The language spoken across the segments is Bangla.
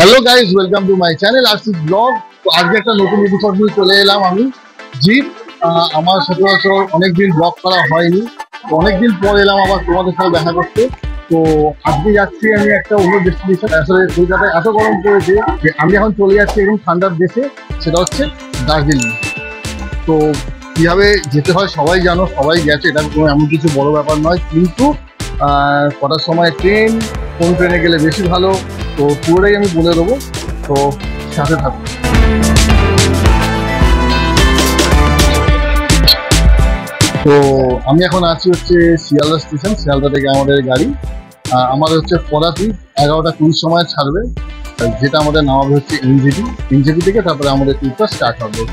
Hello guys, welcome to my channel RC blog. তো আজকে একটা নতুন এপিসোড নিয়ে চলে এলাম আমি জিৎ। আমার সচরাচর অনেকদিন ব্লগ করা হয়নি, তো অনেকদিন পর এলাম আবার তোমাদের সাথে দেখা করতে। তো আজকে যাচ্ছি আমি একটা অন্য ডেস্টিনেশন। আসলে কলকাতায় এত গরম পড়েছে যে আমি এখন চলে যাচ্ছি একদম ঠান্ডার দেশে, সেটা হচ্ছে দার্জিলিং। তো কিভাবে যেতে হয় সবাই জানো, সবাই গেছে, এটা কোনো এমন কিছু বড় ব্যাপার নয়। কিন্তু কটার সময় ট্রেন, কোন ট্রেনে গেলে বেশি ভালো, তো পুরোটাই আমি বলে দেবো। তো সাথে থাকুন। তো আমি এখন আছি হচ্ছে শিয়ালদা স্টেশন। শিয়ালদা থেকে আমাদের গাড়ি, আমাদের হচ্ছে পদাতি 11টা 20 সময় ছাড়বে, যেটা আমাদের নামাবে হচ্ছে এনজেপি। এনজেপি থেকে তারপরে আমাদের ট্রিপটা স্টার্ট হবে।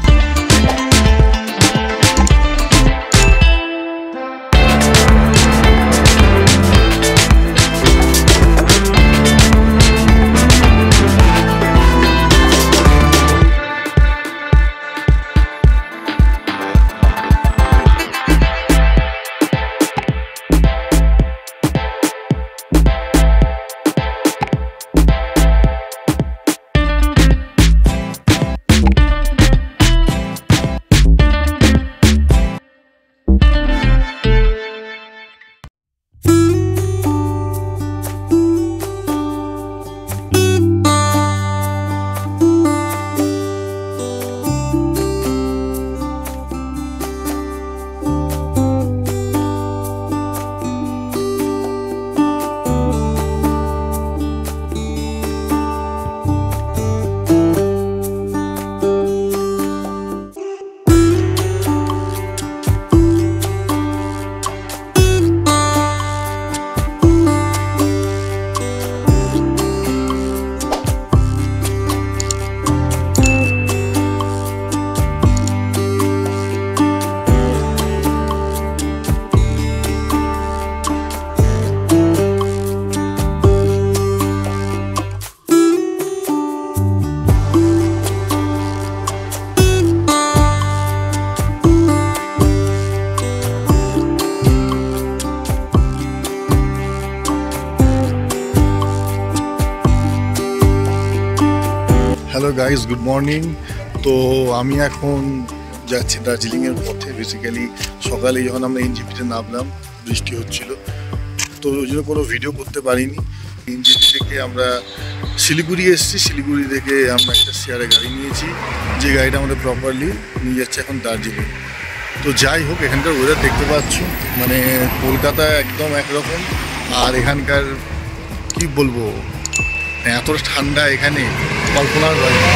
Hello guys, good morning. তো আমি এখন যাচ্ছি দার্জিলিংয়ের পথে। বেসিক্যালি সকালে যখন আমরা এনজেপিতে নামলাম বৃষ্টি হচ্ছিল, তো ওই জন্য কোনো ভিডিও করতে পারিনি। এনজেপি থেকে আমরা শিলিগুড়ি এসেছি। শিলিগুড়ি থেকে আমরা একটা শেয়ারে গাড়ি নিয়েছি, যে গাড়িটা আমাদের প্রপারলি নিয়ে যাচ্ছে এখন দার্জিলিং। তো যাই হোক, এখানকার ওয়েদার দেখতে পাচ্ছ, মানে কলকাতা একদম একরকম, আর এখানকার কি বলবো, এত ঠান্ডা এখানে কল্পনার বাইরে।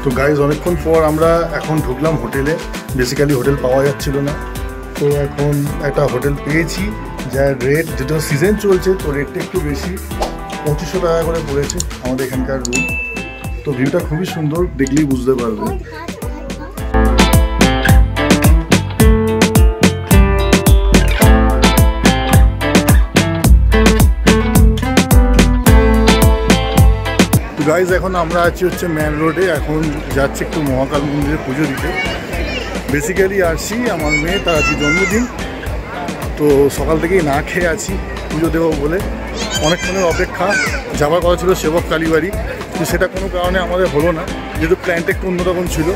তো গাইজ, অনেকক্ষণ পর আমরা এখন ঢুকলাম হোটেলে। বেসিক্যালি হোটেল পাওয়া যাচ্ছিল না, তো এখন একটা হোটেল পেয়েছি, যার রেট, যেটা সিজন চলছে, তো রেটটা একটু বেশি, 2500 টাকা করে পড়েছে আমাদের এখানকার রুম। তো ভিউটা খুবই সুন্দর, দেখলেই বুঝতে পারবে। গাইজ, এখন আমরা আছি হচ্ছে মেন রোডে। এখন যাচ্ছি একটু মহাকাল মন্দিরে পুজো দিতে। বেসিক্যালি আসছি, আমার মেয়ে, তার আজকে জন্মদিন, তো সকাল থেকেই না খেয়ে আছি পুজো দেবো বলে। অনেকক্ষণের অপেক্ষা। যাওয়ার কথা ছিল সেবক কালীবাড়ি, কিন্তু সেটা কোনো কারণে আমাদের হলো না, যেহেতু প্ল্যানটা একটু অন্যরকম ছিল।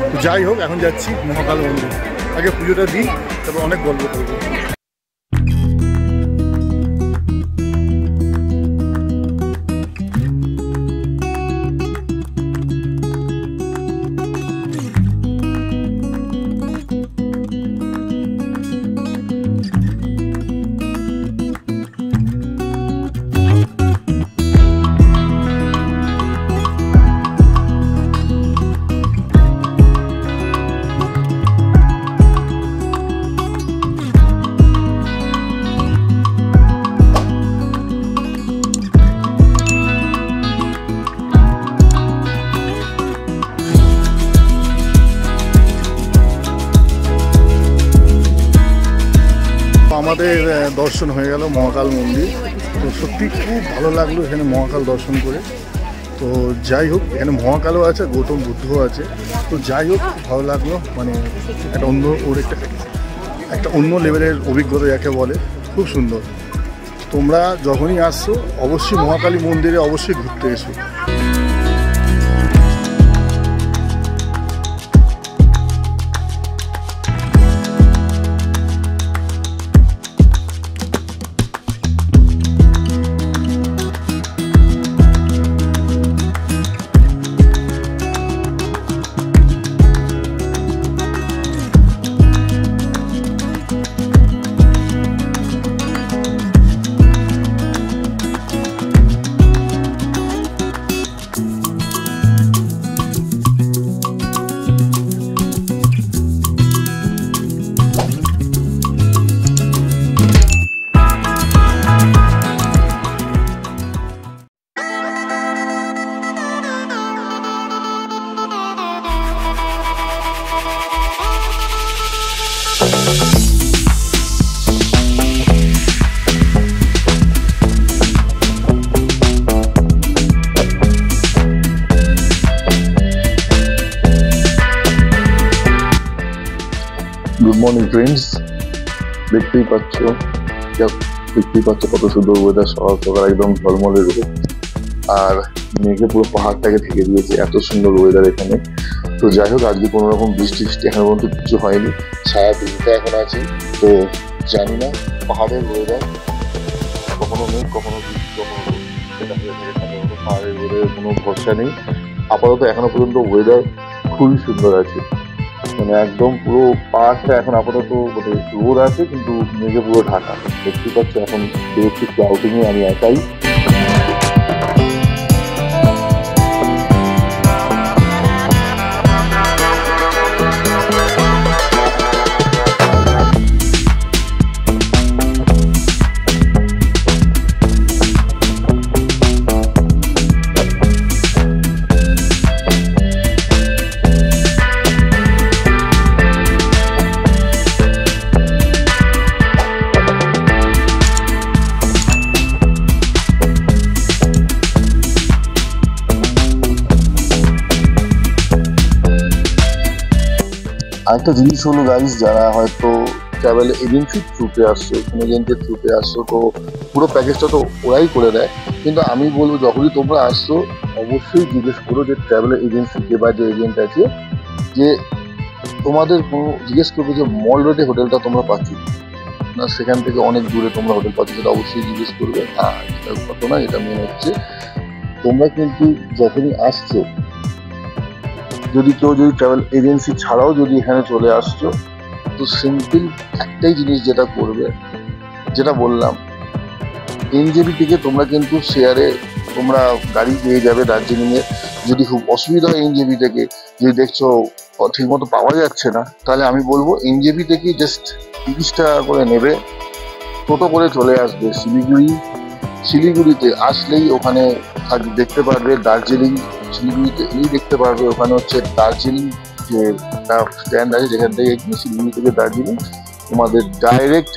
তো যাই হোক, এখন যাচ্ছি মহাকাল মন্দির। আগে পুজোটা দিই, তারপর অনেক গল্প করবো। আমাদের দর্শন হয়ে গেল মহাকাল মন্দির। তো সত্যি খুব ভালো লাগলো এখানে মহাকাল দর্শন করে। তো যাই হোক, এখানে মহাকালও আছে, গৌতম বুদ্ধও আছে। তো যাই হোক, খুব ভালো লাগলো, মানে একটা অন্য ওর একটা অন্য লেভেলের অভিজ্ঞতা যাকে বলে, খুব সুন্দর। তোমরা যখনই আসছো অবশ্যই মহাকালী মন্দিরে অবশ্যই ঘুরতে এসো। গুড মর্নিং ফ্রেন্ডস, দেখতেই পাচ্ছ কত সুন্দর ওয়েদার। সকাল সকাল একদম ঝলমলে রোদ, আর মেঘে পুরো পাহাড়টাকে ঢেকে দিয়েছে। এত সুন্দর ওয়েদার এখানে। তো যাই হোক, আজকে কোনো রকম বৃষ্টি এখন পর্যন্ত কিছু হয়নি, সারা দিনটা এখন আছে। তো জানি না পাহাড়ের ওয়েদার কখনো মেঘ কখনো বৃষ্টি কখনো রোদ, সেটা হয়ে থাকে। পাহাড়ের ওয়েদারের কোনো ভরসা নেই। আপাতত এখনো পর্যন্ত ওয়েদার খুবই সুন্দর আছে, মানে একদম পুরো পাহাড়টা এখন আপাতত রোদ আছে, কিন্তু মেঘে পুরো ঢাকা। দেখতে পাচ্ছি এখন বেরোচ্ছি একটু আউটিংয়ে, আমি একাই। আরেকটা জিনিস হলো গাইস, যারা হয়তো ট্রাভেল এজেন্সির থ্রুতে আসছো, কোনো এজেন্টের থ্রুতে আসছো, তো পুরো প্যাকেজটা তো ওরাই করে দেয়। কিন্তু আমি বলবো, যখনই তোমরা আসছো অবশ্যই জিজ্ঞেস করো যে ট্রাভেল এজেন্সিকে বা যে এজেন্ট আছে, যে তোমাদের কোনো জিজ্ঞেস করবে যে মল রোডে হোটেলটা তোমরা পাচ্ছ না, সেখান থেকে অনেক দূরে তোমরা হোটেল পাচ্ছ, সেটা অবশ্যই জিজ্ঞেস করবে। হ্যাঁ, এটা কত না, এটা মেন হচ্ছে তোমরা কিন্তু যখনই আসছো, যদি ট্রাভেল এজেন্সি ছাড়াও যদি এখানে চলে আসছো, তো সিম্পল একটাই জিনিস যেটা করবে, যেটা বললাম, এনজেপি থেকে তোমরা কিন্তু শেয়ারে তোমরা গাড়ি পেয়ে যাবে দার্জিলিংয়ে। যদি খুব অসুবিধা হয় এনজেপি থেকে, যদি দেখছো ঠিকমতো পাওয়া যাচ্ছে না, তাহলে আমি বলবো এনজেপি থেকে জাস্ট 30 টাকা করে নেবে, টোটো করে চলে আসবে শিলিগুড়িতে। আসলেই ওখানে দেখতে পারবে দার্জিলিং। শিলিগুড়িতে এলেই দেখতে পারবে ওখানে হচ্ছে দার্জিলিং যে স্ট্যান্ড আছে, যেখান থেকে শিলিগুড়ি থেকে দার্জিলিং তোমাদের ডাইরেক্ট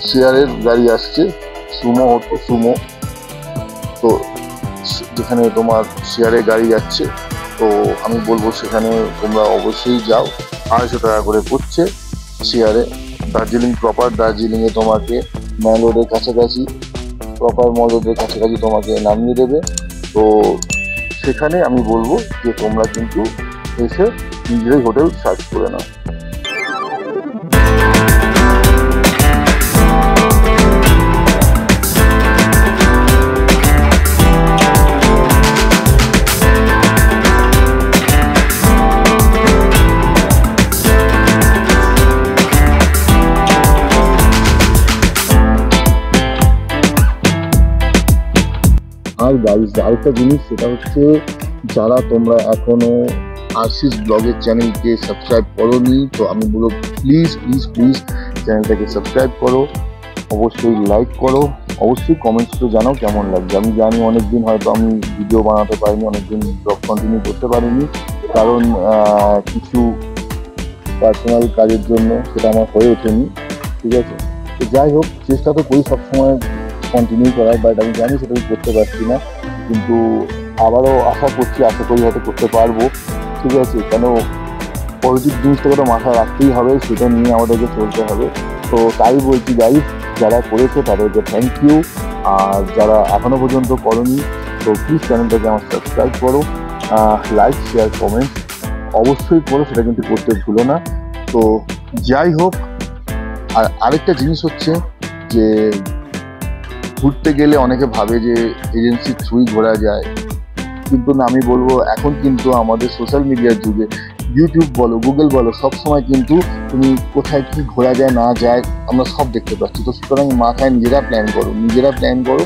শেয়ারের গাড়ি আসছে, সুমো। তো যেখানে তোমার শেয়ারের গাড়ি যাচ্ছে, তো আমি বলবো সেখানে তোমরা অবশ্যই যাও। 250 টাকা করে পড়ছে শেয়ারে। প্রপার দার্জিলিংয়ে তোমাকে মল রোডের কাছাকাছি তোমাকে নামিয়ে দেবে। তো সেখানে আমি বলবো যে তোমরা কিন্তু এসে নিজেরাই হোটেল সার্চ করে নাও। আর গাইস, আরেকটা জিনিস, সেটা হচ্ছে যারা তোমরা এখনো আশিস ব্লগের চ্যানেলকে সাবস্ক্রাইব করোনি, তো আমি বলবো প্লিজ চ্যানেলটাকে সাবস্ক্রাইব করো, অবশ্যই লাইক করো, অবশ্যই কমেন্টসে জানাও কেমন লাগছে। আমি জানি অনেকদিন হয়তো আমি ভিডিও বানাতে পারিনি, অনেকদিন ব্লগ কন্টিনিউ করতে পারিনি, কারণ কিছু পার্সোনাল কাজের জন্য সেটা আমার হয়ে ওঠেনি, ঠিক আছে। তো যাই হোক, চেষ্টা তো করি সবসময় কন্টিনিউ করার, বাট আমি জানি সেটা আমি করতে পারছি না, কিন্তু আবারও আশা করি হয়তো করতে পারবো। ঠিক আছে, কেন পজিটিভ জিনিসটাকে তো মাথায় রাখতেই হবে, সেটা নিয়ে আমাদেরকে চলতে হবে। তো তাই বলছি গাইস, যারা করেছে তাদেরকে থ্যাংক ইউ, আর যারা এখনো পর্যন্ত করোনি তো প্লিজ চ্যানেলটাকে আমার সাবস্ক্রাইব করো, লাইক শেয়ার কমেন্ট অবশ্যই করো, সেটা কিন্তু করতে ভুলো না। তো যাই হোক, আর আরেকটা জিনিস হচ্ছে যে ঘুরতে গেলে অনেকে ভাবে যে এজেন্সির থ্রুই ঘোরা যায়, কিন্তু না, আমি বলবো এখন কিন্তু আমাদের সোশ্যাল মিডিয়ার যুগে ইউটিউব বলো গুগল বলো সবসময় কিন্তু তুমি কোথায় কি ঘোরা যায় না যায় আমরা সব দেখতে পাচ্ছি। তো সুতরাং মাথায় নিজেরা প্ল্যান করো।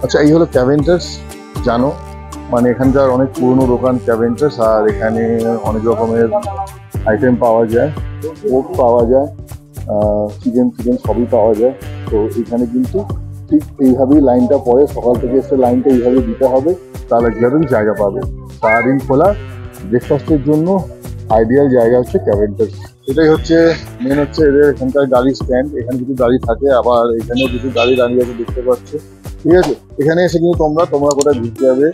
আচ্ছা, এই হলো ক্যাভেন্টার্স, জানো মানে এখানকার অনেক পুরনো দোকান ক্যাভেন্টার্স, আর এখানে অনেক রকমের আইটেম পাওয়া যায়, কোক পাওয়া যায়, চিকেন সবই পাওয়া যায়। তো এখানে কিন্তু ঠিক এইভাবেই লাইনটা পড়ে, সকাল থেকে এসে লাইনটা এইভাবে দিতে হবে, তাহলে যেরকম জায়গা পাবে। সারাদিন খোলা, ব্রেকফাস্টের জন্য আইডিয়াল জায়গা হচ্ছে ক্যাভেন্টার্স। এটাই হচ্ছে মেন হচ্ছে এদের এখানকার গাড়ি স্ট্যান্ড, এখানে কিছু গাড়ি থাকে, আবার এখানেও কিছু গাড়ি দাঁড়িয়ে আছে দেখতে পাচ্ছ। ঠিক আছে, এখানে এসে কিন্তু তোমরা কোথায় ঘুরতে যাবে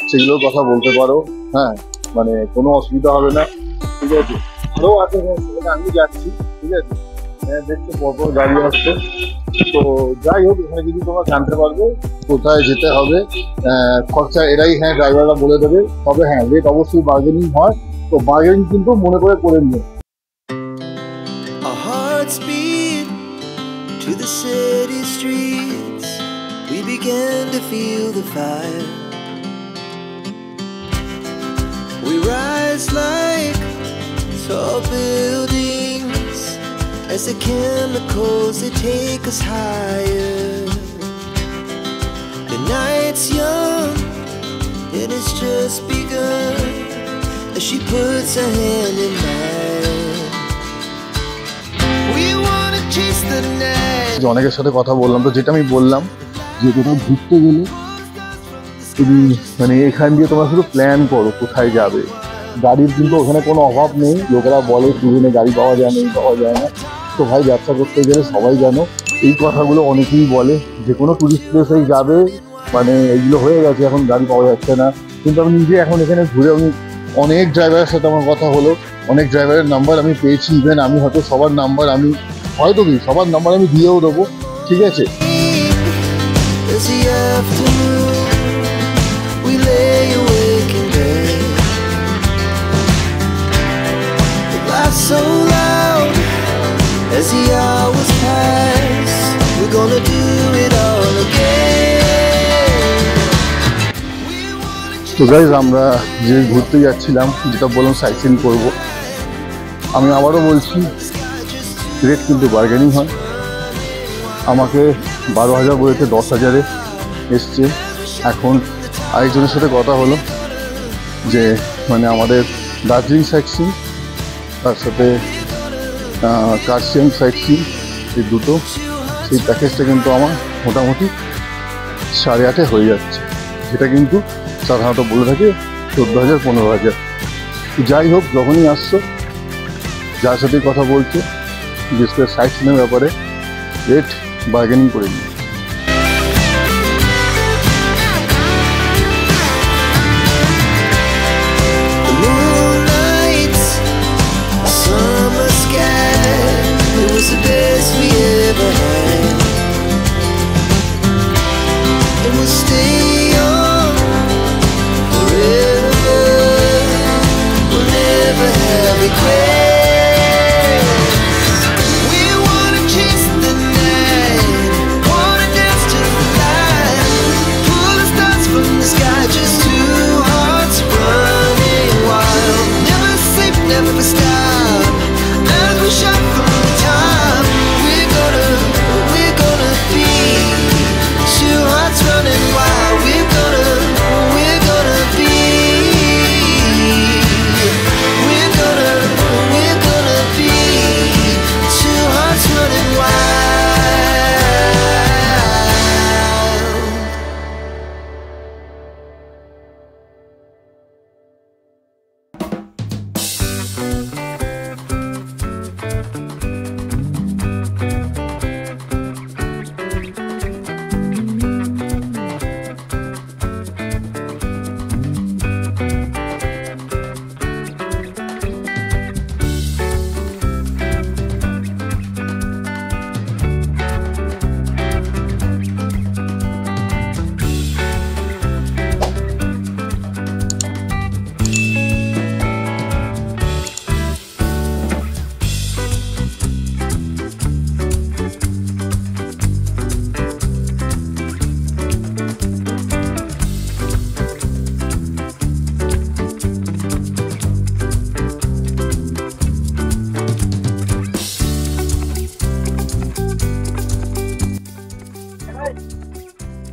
সেগুলোর কথা বলতে পারো, হ্যাঁ, মানে কোনো অসুবিধা হবে না। ঠিক আছে, আরও আছে সেখানে আমি যাচ্ছি। ঠিক আছে, দেখতে পরপর গাড়ি আসছে। তো যাই হোক, এখানে যদি তোমরা জানতে পারবে কোথায় যেতে হবে, খরচা এরাই ড্রাইভাররা বলে দেবে। তবে রেট অবশ্যই বার্গেনিং হয়, তো বার্গেনিং কিন্তু মনে করে নিও। Our hearts beat to the city streets. We began to feel the fire. We rise like tall buildings as the chemicals they take us higher. The night's young and it's just begun as she puts her hand in mine. We wanna chase the night. অনেকের সাথে কথা বললাম, তো যেটা আমি বললাম যে কোথাও ঘুরতে গেলে তুমি মানে এখান দিয়ে তোমরা শুধু প্ল্যান করো কোথায় যাবে। গাড়ির কিন্তু ওখানে কোনো অভাব নেই, লোকেরা বলে দুদিনে গাড়ি পাওয়া যায় না। তো ভাই, ব্যবসা করতে গেলে সবাই জানো এই কথাগুলো অনেকেই বলে, যে কোনো টুরিস্ট প্লেসেই যাবে মানে এইগুলো হয়ে গেছে, এখন গাড়ি পাওয়া যাচ্ছে না। কিন্তু আমি নিজে এখন এখানে ঘুরে আমি অনেক ড্রাইভারের সাথে আমার কথা হলো, অনেক ড্রাইভারের নাম্বার আমি পেয়েছি, ইভেন আমি হয়তো সবার নাম্বার আমি দিয়েও দেবো। ঠিক আছে, As the afternoon, we lay awake in bed. The laughs so loud as the hours pass. We're gonna do it all again. তো গাইজ, আমরা যে ঘুরতে যাচ্ছিলাম, যেটা বললাম সাইট সিইং করবো, আমি আবারও বলছি রেট কিন্তু বার্গেনিং হয়। আমাকে 12,000 বলেছে, 10,000-এ এসছে। এখন আরেকজনের সাথে কথা হলো, যে মানে আমাদের দার্জিলিং সাইট সিন তার সাথে কার্শিয়াং সাইট সিন এই দুটো, সেই প্যাকেজটা কিন্তু আমার মোটামুটি 8,500 হয়ে যাচ্ছে, যেটা কিন্তু সাধারণত বলে থাকে 14,000 15,000। যাই হোক, যখনই আসছো যার সাথে কথা বলছো বিশেষ করে সাইট সিনের ব্যাপারে রেট বার্গেনিং করে নিই। The best we ever had, and we'll stay on forever. We'll never have regrets. We wanna chase the night, wanna dance to the light, pull the stars from the sky, just two hearts running wild. Never sleep, never stop, as we shine from the top. Running wild, we're gonna be, we're gonna be two hearts running wild.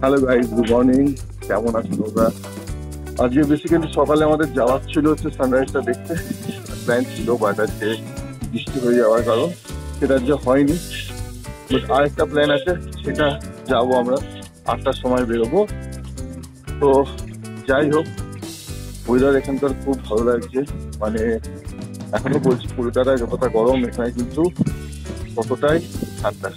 Hello guys, good morning. কেমন আছো তোমরা? আজকে বেসিক্যালি সকালে আমাদের যাওয়ার ছিল হচ্ছে সানরাইজটা দেখতে, প্ল্যান ছিল, বাট আজকে বৃষ্টি হয়ে যাওয়ার কারণ সেটা যে হয়নি। বাট আরেকটা প্ল্যান আছে, সেটা যাবো আমরা 8টার সময় বেরোবো। তো যাই হোক, ওয়েদার এখানকার খুব ভালো লাগছে। মানে এখনো বলছি, কলকাতায় যতটা গরম এখানে কিন্তু ততটাই ঠান্ডা।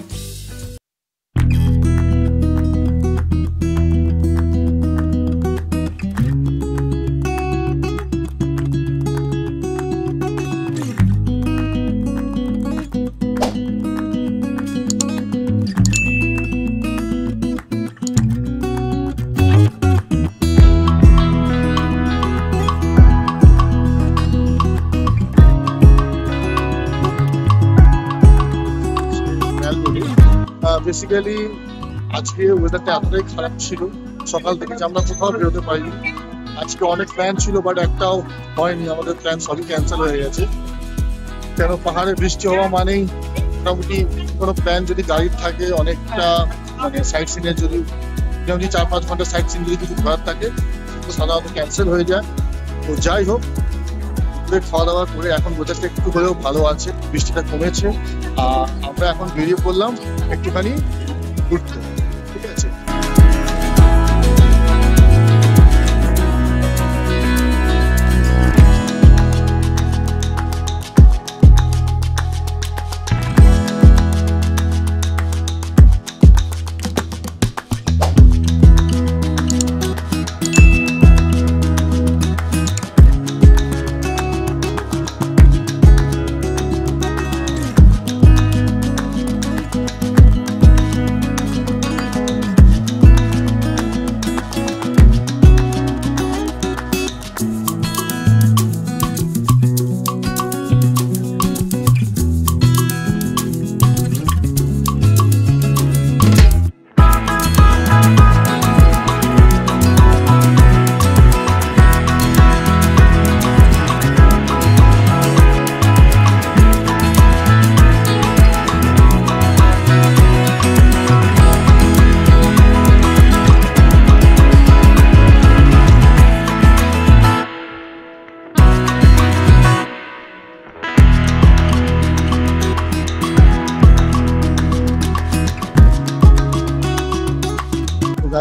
বেসিক্যালি আজকে ওয়েদারটা এতটাই খারাপ ছিল সকাল থেকে যে আমরা কোথাও বেরোতে পারিনি। আজকে অনেক প্ল্যান ছিল, বাট একটাও হয়নি, আমাদের প্ল্যান সবই ক্যান্সেল হয়ে গেছে। কেন, পাহাড়ে বৃষ্টি হওয়া মানেই মোটামুটি কোনো প্ল্যান যদি গাড়ির থাকে, অনেকটা মানে সাইট সিনের যদি মোটামুটি 4-5 ঘন্টা সাইট সিন যদি কিছু ঘোরার থাকে, তো সাধারণত ক্যান্সেল হয়ে যায়। তো যাই হোক, খাওয়া দাওয়া করে এখন ওয়েদারটা একটু হলেও ভালো আছে, বৃষ্টিটা কমেছে। আর আমরা এখন বেরিয়ে পড়লাম একটুখানি ঘুরতে, ঠিক আছে?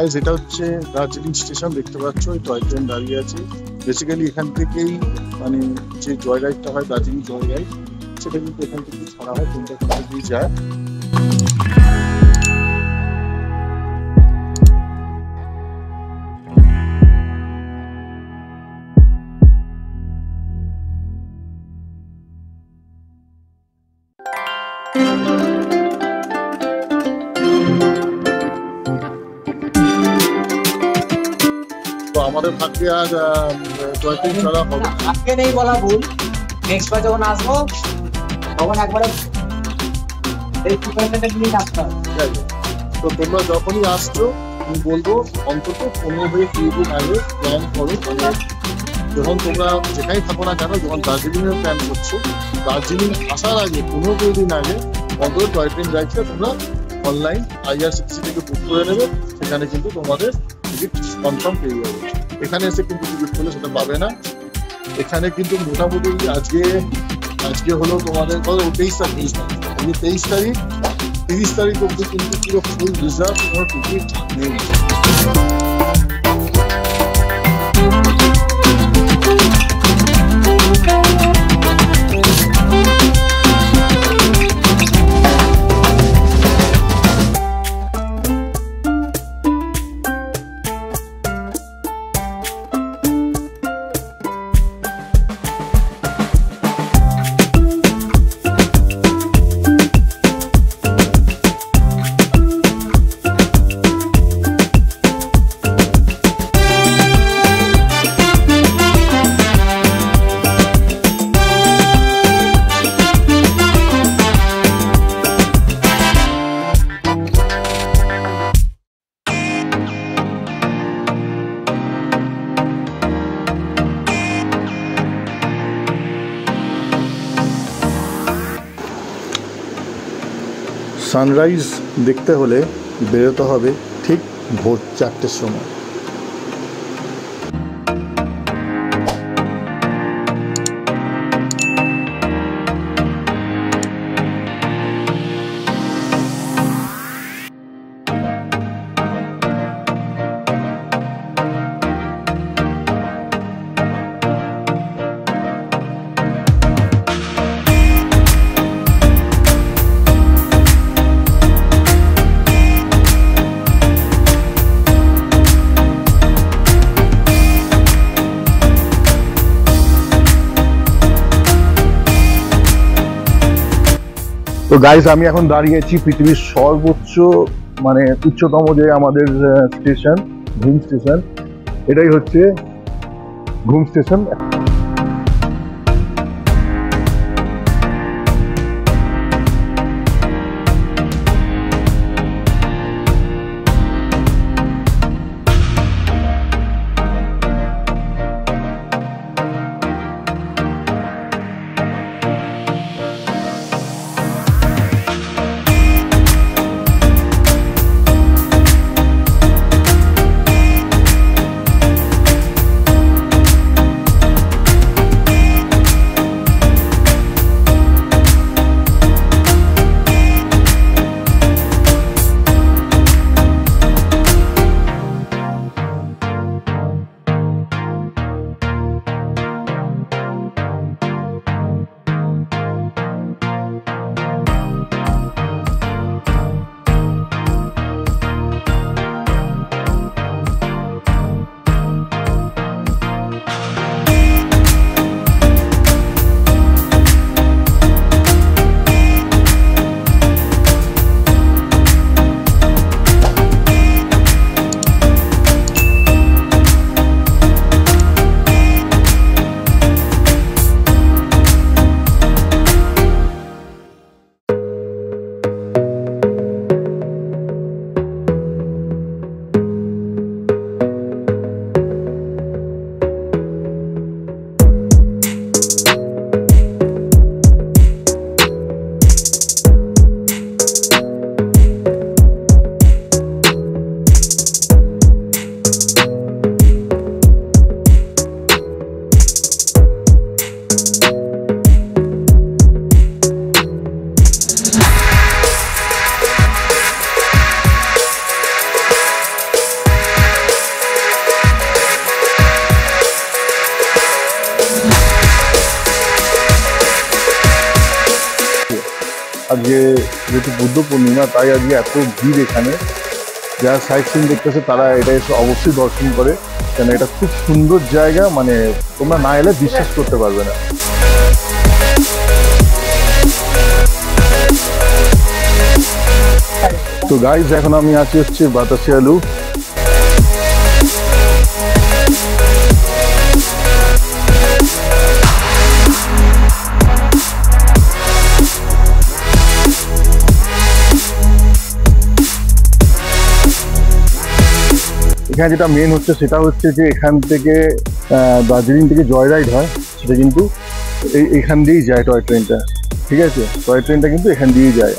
গাইজ এটা হচ্ছে দার্জিলিং স্টেশন, দেখতে পাচ্ছ এই টয় ট্রেন দাঁড়িয়ে আছে। বেসিক্যালি এখান থেকেই মানে যে জয় রাইডটা হয় দার্জিলিং জয় রাইড, সেটা কিন্তু এখান থেকে ছাড়া হয়, ট্রেনটা এখান থেকেই যায়। তো আমাদের ভাগ্যে আর টয় ট্রেন চলা হবে আজকে নেই বলা ভুল, নেক্সট বার যখন আসবো তখন একবারে এই প্রিপারেশনটা নিয়ে আসতে হবে। ঠিক আছে? তো তোমরা যখনই আসছো আমি বলবো অন্তত 15 থেকে 20 দিন আগে প্ল্যান করো। মানে যখন তোমরা যেখানেই থাকো না কেন, যখন দার্জিলিং এর প্ল্যান করছো, দার্জিলিং আসার আগে 15-20 দিন আগে অন্তত টয় ট্রেন রাইডটা তোমরা অনলাইন IRCTC থেকে বুক করে নেবে। সেখানে কিন্তু তোমাদের টিকিট কনফার্ম পেয়ে যাবে। এখানে এসে কিন্তু টিকিট করলে সেটা পাবে না। এখানে কিন্তু মোটামুটি আজকে হলো তোমাদের 23 তারিখ, 23 তারিখ 30 তারিখ অব্দি কিন্তু পুরো ফুল রিজার্ভ, কোনো টিকিট নেই। সানরাইজ দেখতে হলে বেরোতে হবে ঠিক ভোর 4টের সময়। তো গাইস, আমি এখন দাঁড়িয়েছি পৃথিবীর সর্বোচ্চ মানে উচ্চতম যে আমাদের স্টেশন, ঘুম স্টেশন। এটাই হচ্ছে ঘুম স্টেশন। আজকে যেহেতু বুদ্ধ পূর্ণিমা, তাই আজকে এত ভিড় এখানে। যারা সাইট সিন দেখতেছে তারা এটা এসে অবশ্যই দর্শন করে, কেন এটা খুব সুন্দর জায়গা, মানে তোমরা না এলে বিশ্বাস করতে পারবে না। তো গাইজ, এখন আমি আছি হচ্ছে বাতাসিয়া লুপ। এখানে যেটা মেন হচ্ছে সেটা হচ্ছে যে এখান থেকে দার্জিলিং থেকে জয় রাইড হয়, সেটা কিন্তু এইখান দিয়েই যায় টয় ট্রেনটা। ঠিক আছে, টয় ট্রেনটা কিন্তু এখান দিয়েই যায়।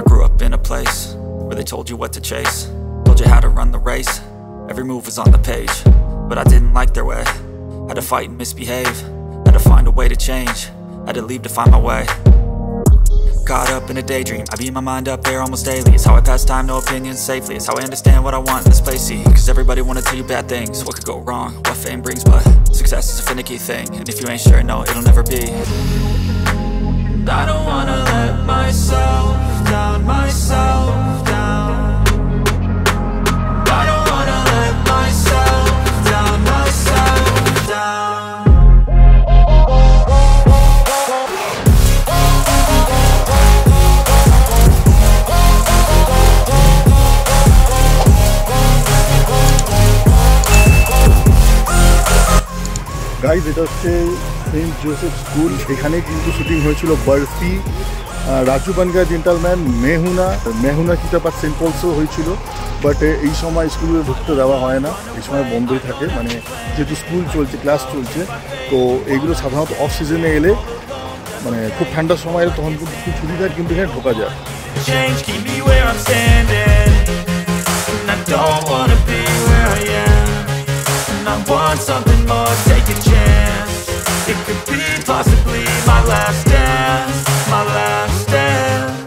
I grew up in a place where they told you what to chase, told you how to run the race. Every move was on the page, but I didn't like their way. Had to fight and misbehave, had to find a way to change, had to leave to find my way. Caught up in a daydream, I beat my mind up there almost daily. It's how I pass time, no opinions safely. It's how I understand what I want in this place, see. Cause everybody wanna tell you bad things, what could go wrong, what fame brings. But success is a finicky thing, and if you ain't sure, no, it'll never be. And I don't wanna let myself down, myself down. I don't wanna let myself down, myself down. Guys, এটা হচ্ছে সেন্ট জোসেফ স্কুল। এখানে কিন্তু শুটিং হয়েছিল বরফি, রাজু বানগা জেন্টালম্যান, মেহুনা কিতাব, সেন্ট পলসও হয়েছিল। বাট এই সময় স্কুলে ঢুকতে দেওয়া হয় না, এই সময় বন্ধই থাকে, মানে যেহেতু স্কুল চলছে, ক্লাস চলছে। তো এইগুলো সাধারণত অফ সিজনে এলে, মানে খুব ঠান্ডার সময় এলে তখন কিন্তু খুব সুবিধায় কিন্তু এখানে ঢোকা যায়। Change, keep me where I'm standing, and I don't wanna be where I am, and I want something more, take a chance. It could be possibly my last dance, my last dance.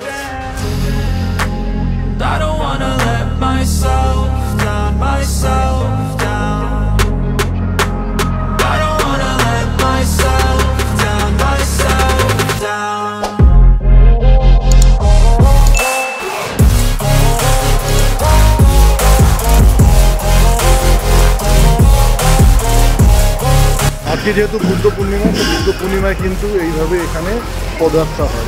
And I don't wanna let myself down, myself down. I don't wanna let myself down, myself down. আজকে যেহেতু বুদ্ধ পূর্ণিমা, তো বুদ্ধ পূর্ণিমায় কিন্তু এইভাবে এখানে পদযাত্রা হয়।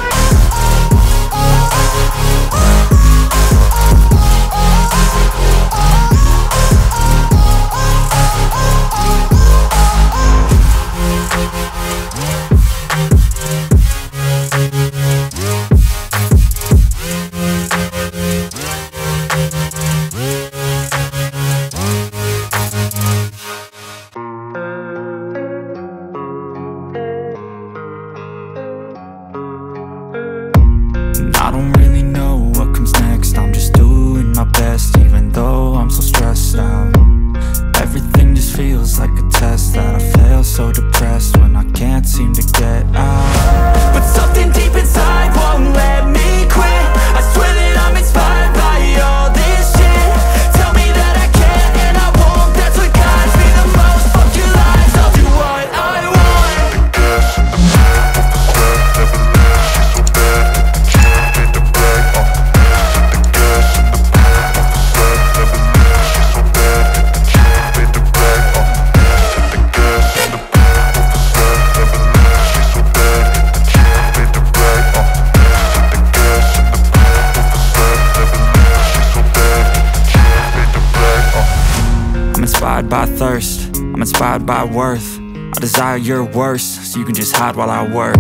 inspired by thirst, I'm inspired by worth. I desire your worst, so you can just hide while I work.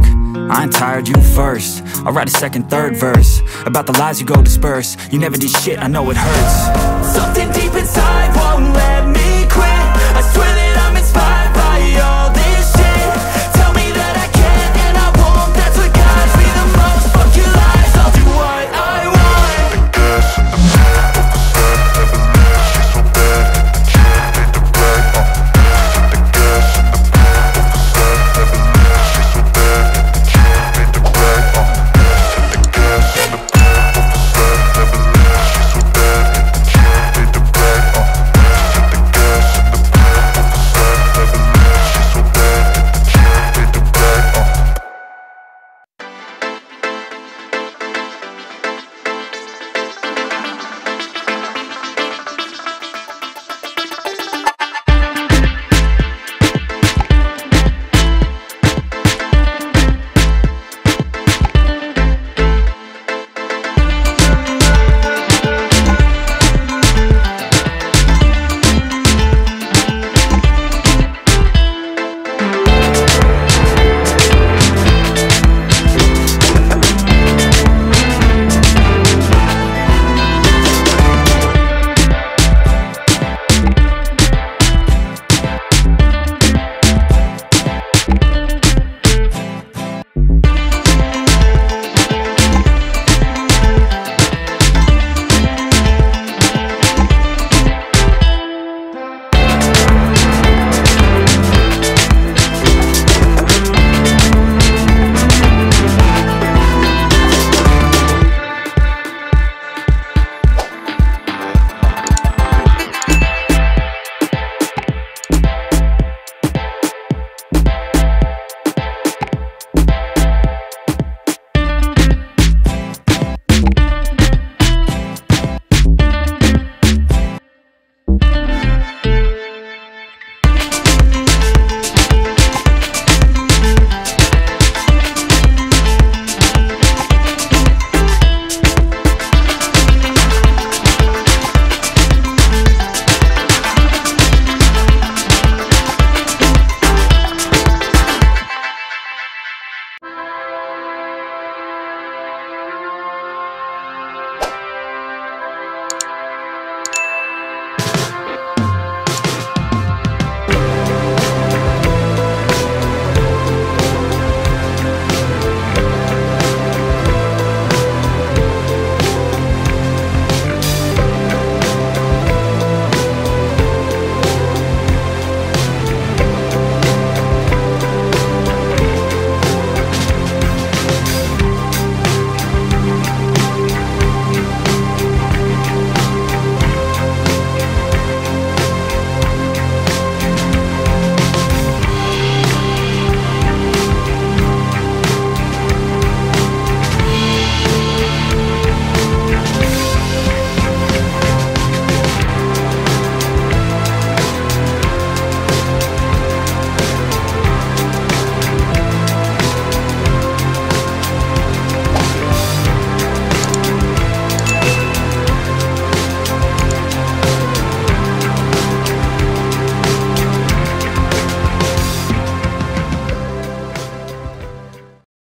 I ain't tired, you first. I'll write a second, third verse about the lies you go disperse. You never did shit, I know it hurts. Something deep inside